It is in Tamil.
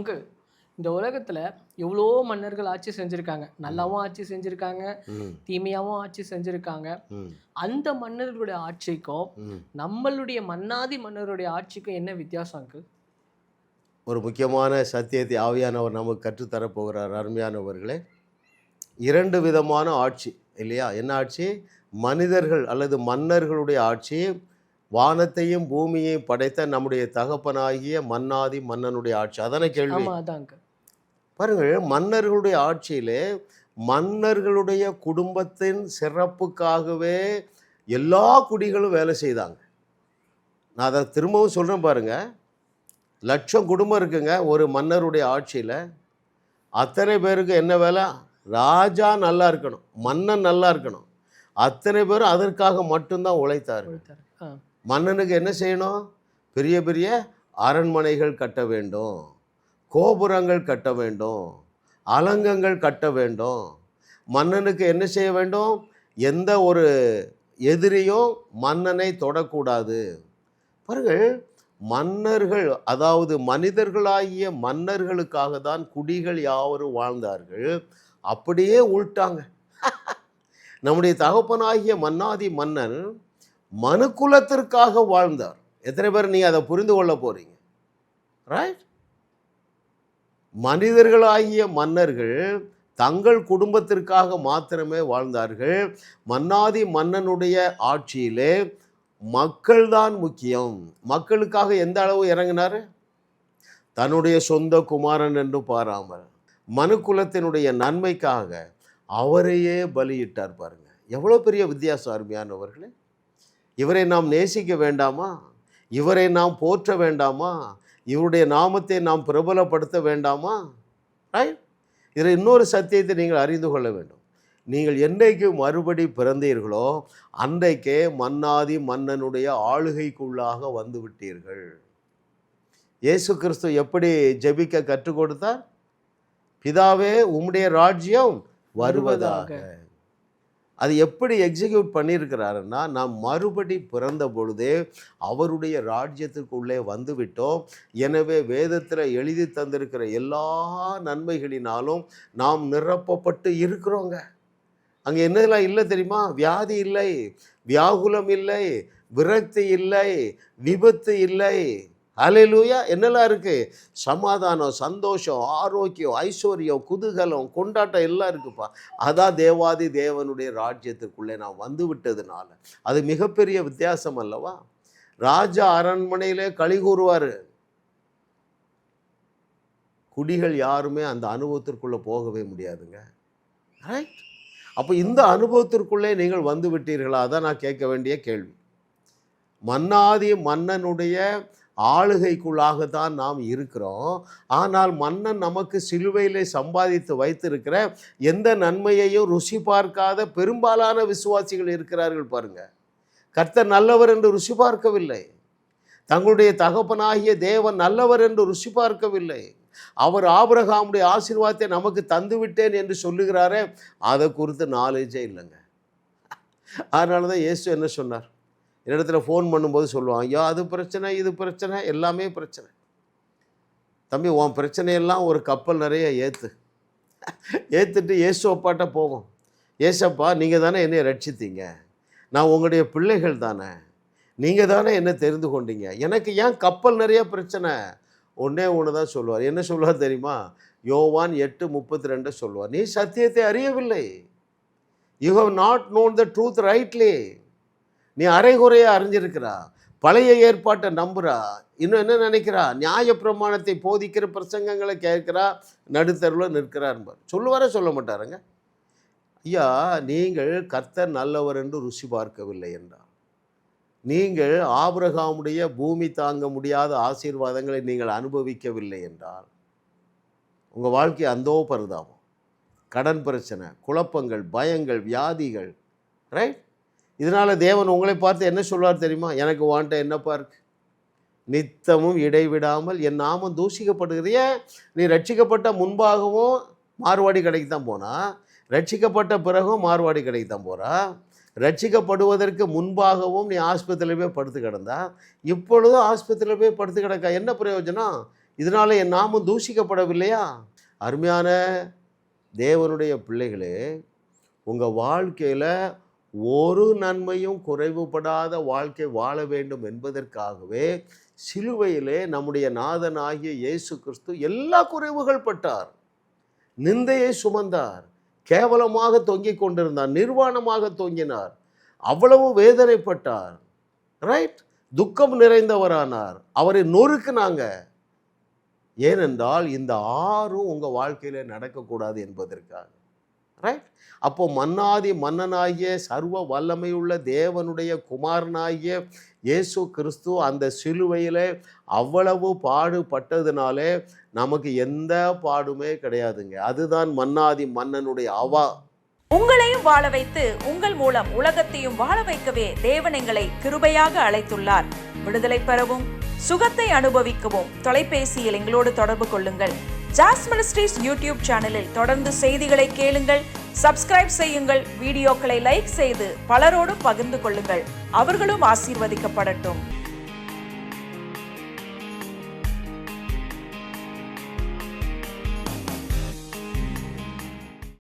அங்கு இந்த உலகத்துல எவ்வளோ மன்னர்கள் ஆட்சி செஞ்சிருக்காங்க. நல்லாவும் ஆட்சி செஞ்சிருக்காங்க, ம், தீமையாவும் ஆட்சி செஞ்சிருக்காங்க. ம், அந்த மன்னர்களுடைய ஆட்சிக்கும் ம். நம்மளுடைய மன்னாதி மன்னருடைய ஆட்சிக்கும் என்ன வித்தியாசம் அங்கிள்? ஒரு முக்கியமான சத்தியத்தை ஆவியானவர் நமக்கு கற்றுத்தரப் போகிறார். அருமையானவர்களே, 2 விதமான ஆட்சி இல்லையா? என்ன ஆட்சி? மனிதர்கள் அல்லது மன்னர்களுடைய ஆட்சி, வானத்தையும் பூமியையும் படைத்த நம்முடைய தகப்பனாகிய மன்னாதி மன்னனுடைய ஆட்சி. அதானே கேள்வி? ஆமா, அதான் அங்கிள். பாருங்கள், மன்னர்களுடைய ஆட்சியிலே மன்னர்களுடைய குடும்பத்தின் சிறப்புக்காகவே எல்லா குடிகளும் வேலை செய்தாங்க. நான் அதை திரும்பவும் சொல்கிறேன் பாருங்க. லட்சம் குடும்பம் இருக்குங்க ஒரு மன்னருடைய ஆட்சியில். அத்தனை பேருக்கு என்ன வேலை? ராஜா நல்லா இருக்கணும், மன்னன் நல்லா இருக்கணும். அத்தனை பேரும் அதற்காக மட்டும்தான் உழைத்தார்கள். கொடுத்தாரு. ஆ. மன்னனுக்கு என்ன செய்யணும்? பெரிய பெரிய அரண்மனைகள் கட்ட வேண்டும், கோபுரங்கள் கட்ட வேண்டும், அலங்கங்கள் கட்ட வேண்டும். மன்னனுக்கு என்ன செய்ய வேண்டும்? எந்த ஒரு எதிரியும் மன்னனை தொடக்கூடாது. பாருங்கள், மன்னர்கள், அதாவது மனிதர்களாகிய மன்னர்களுக்காக தான் குடிகள் யாவரும் வாழ்ந்தார்கள். அப்படியே உள்ட்டாங்க. நம்முடைய தகப்பனாகிய மன்னாதி மன்னன் மனுக்குலத்திற்காக வாழ்ந்தார். எத்தனை பேர் நீங்க அதை புரிந்து கொள்ள போறீங்க? ரைட்? மனிதர்களாகிய மன்னர்கள் தங்கள் குடும்பத்திற்காக மாத்திரமே வாழ்ந்தார்கள். மன்னாதி மன்னனுடைய ஆட்சியிலே மக்கள்தான் முக்கியம். மக்களுக்காக எந்த அளவு இறங்கினார்? தன்னுடைய சொந்த குமாரன் என்று பாராமல் மனுக்குலத்தினுடைய நன்மைக்காக அவரையே பலியிட்டார். பாருங்க, எவ்வளோ பெரிய வித்தியாசம் அருமையானவர்களே. இவரை நாம் நேசிக்க வேண்டாமா? இவரை நாம் போற்ற வேண்டாமா? இவருடைய நாமத்தை நாம் பிரபலப்படுத்த வேண்டாமா? ரைட்? இதில் இன்னொரு சத்தியத்தை நீங்கள் அறிந்து கொள்ள வேண்டும். நீங்கள் என்றைக்கு மறுபடி பிறந்தீர்களோ அன்றைக்கே மன்னாதி மன்னனுடைய ஆளுகைக்குள்ளாக வந்து விட்டீர்கள். இயேசு கிறிஸ்து எப்படி ஜெபிக்க கற்றுக் கொடுத்தார்? பிதாவே, உம்முடைய ராஜ்யம் வருவதாக. அது எப்படி எக்ஸிக்யூட் பண்ணியிருக்கிறாருன்னா, நாம் மறுபடி பிறந்த பொழுதே அவருடைய ராஜ்யத்துக்குள்ளே வந்து விட்டோம். எனவே வேதத்தில் எழுதி தந்திருக்கிற எல்லா நன்மைகளினாலும் நாம் நிரப்பப்பட்டு இருக்கிறோங்க. அங்கே என்னதெல்லாம் இல்லை தெரியுமா? வியாதி இல்லை, வியாகுலம் இல்லை, விரக்தி இல்லை, விபத்து இல்லை. ஹல்லேலூயா! என்னெல்லாம் இருக்கு? சமாதானம், சந்தோஷம், ஆரோக்கியம், ஐஸ்வர்யம், குதூகலம், கொண்டாட்டம் எல்லாம் இருக்குப்பா. அதான் தேவாதி தேவனுடைய ராஜ்யத்துக்குள்ளே நான் வந்து விட்டதுனால. அது மிகப்பெரிய வித்தியாசம் அல்லவா? ராஜா அரண்மனையிலே களி கூறுவார். குடிகள் யாருமே அந்த அனுபவத்திற்குள்ளே போகவே முடியாதுங்க. ரைட்? அப்போ இந்த அனுபவத்திற்குள்ளே நீங்கள் வந்து விட்டீர்களா? அதான் நான் கேட்க வேண்டிய கேள்வி. மன்னாதி மன்னனுடைய ஆளுகைக்குள்ளாகத்தான் நாம் இருக்கிறோம். ஆனால் மன்னன் நமக்கு சிலுவையிலே சம்பாதித்து வைத்திருக்கிற எந்த நன்மையையும் ருசி பார்க்காத பெரும்பாலான விசுவாசிகள் இருக்கிறார்கள். பாருங்க, கர்த்தர் நல்லவர் என்று ருசி பார்க்கவில்லை. தங்களுடைய தகப்பனாகிய தேவன் நல்லவர் என்று ருசி பார்க்கவில்லை. அவர் ஆபிரகாமுடைய ஆசீர்வாதத்தை நமக்கு தந்துவிட்டேன் என்று சொல்லுகிறாரே, அதை குறித்து நாலேஜே இல்லைங்க. அதனால தான் இயேசு என்ன சொன்னார்? இடத்துல ஃபோன் பண்ணும்போது சொல்லுவான், ஐயா அது பிரச்சனை, இது பிரச்சனை, எல்லாமே பிரச்சனை. தம்பி, உன் பிரச்சனையெல்லாம் ஒரு கப்பல் நிறைய ஏற்றுட்டு இயேசு அப்பாட்ட போவோம். ஏசப்பா, நீங்கள் தானே என்னை ரட்சித்தீங்க, நான் உங்களுடைய பிள்ளைகள் தானே, நீங்கள் தானே என்னை தெரிந்து கொண்டீங்க, எனக்கு ஏன் கப்பல் நிறைய பிரச்சனை? ஒன்றே ஒன்று தான் சொல்லுவார். என்ன சொல்லுவார் தெரியுமா? யோவான் 8:32 சொல்லுவார், நீ சத்தியத்தை அறியவில்லை. You have not known the truth rightly. நீ அரைகுறையாக அறிஞ்சிருக்கிறா, பழைய ஏற்பாட்டை நம்புகிறா, இன்னும் என்ன நினைக்கிறா? நியாய பிரமாணத்தை போதிக்கிற பிரசங்கங்களை கேட்கிறா, நடுத்தருவில் நிற்கிறார். சொல்லுவார சொல்ல மாட்டாருங்க. ஐயா, நீங்கள் கர்த்தர் நல்லவர் என்று ருசி பார்க்கவில்லை என்றார். நீங்கள் ஆபிரகாமுடைய பூமி தாங்க முடியாத ஆசீர்வாதங்களை நீங்கள் அனுபவிக்கவில்லை என்றால் உங்கள் வாழ்க்கை அந்தோ பரிதாபம். கடன் பிரச்சனை, குழப்பங்கள், பயங்கள், வியாதிகள். ரைட்? இதனால் தேவன் உங்களை பார்த்து என்ன சொல்வார் தெரியுமா? எனக்கு வாண்ட என்னப்பா இருக்கு? நித்தமும் இடைவிடாமல் என் நாமம் தூஷிக்கப்படுகிறிய. நீ ரட்சிக்கப்பட்ட முன்பாகவும் மார்வாடி கடைக்கு தான் போனா, ரட்சிக்கப்பட்ட பிறகும் மார்வாடி கடைக்கு தான் போகிறா. ரட்சிக்கப்படுவதற்கு முன்பாகவும் நீ ஆஸ்பத்திரியில் போய் படுத்து கிடந்தா, இப்பொழுதும் ஆஸ்பத்திரியில் போய் படுத்து கிடக்கா. என்ன பிரயோஜனம்? இதனால என் நாமம் தூஷிக்கப்படவில்லையா? அருமையான தேவனுடைய பிள்ளைகளே, உங்கள் வாழ்க்கையில் ஒரு நன்மையும் குறைவுபடாத வாழ்க்கை வாழ வேண்டும் என்பதற்காகவே சிலுவையிலே நம்முடைய நாதனாகிய இயேசு கிறிஸ்து எல்லா குறைவுகள் பட்டார். நிந்தையை சுமந்தார், கேவலமாக தொங்கிக் கொண்டிருந்தார், நிர்வாணமாக தொங்கினார், அவ்வளவு வேதனைப்பட்டார். ரைட்? துக்கம் நிறைந்தவரானார். அவரை நொறுக்குனாங்க. ஏனென்றால் இந்த ஆறும் உங்கள் வாழ்க்கையில் நடக்கக்கூடாது என்பதற்காக. ரைட்? அப்போ மன்னனாகிய சர்வ வல்லமையுள்ள தேவனுடைய குமாரனாகிய இயேசு கிறிஸ்து அந்த சிலுவையில் அவ்வளவு பாடுபட்டதுனாலே நமக்கு எந்த பாடுமே கிடையாதுங்க. அதுதான் மன்னனுடைய அவா. உங்களையும் வாழ வைத்து உங்கள் மூலம் உலகத்தையும் வாழ வைக்கவே தேவன் எங்களை கிருபையாக அழைத்துள்ளார். விடுதலை பெறவும் சுகத்தை அனுபவிக்கவும் தொலைபேசியில் எங்களோடு தொடர்பு கொள்ளுங்கள். ஜாஸ் மினிஸ்ட்ரீஸ் யூடியூப் சேனலில் தொடர்ந்து செய்திகளை கேளுங்கள், சப்ஸ்கிரைப் செய்யுங்கள், வீடியோக்களை லைக் செய்து பலரோடு பகிர்ந்து கொள்ளுங்கள். அவர்களும் ஆசீர்வதிக்கப்படட்டும்.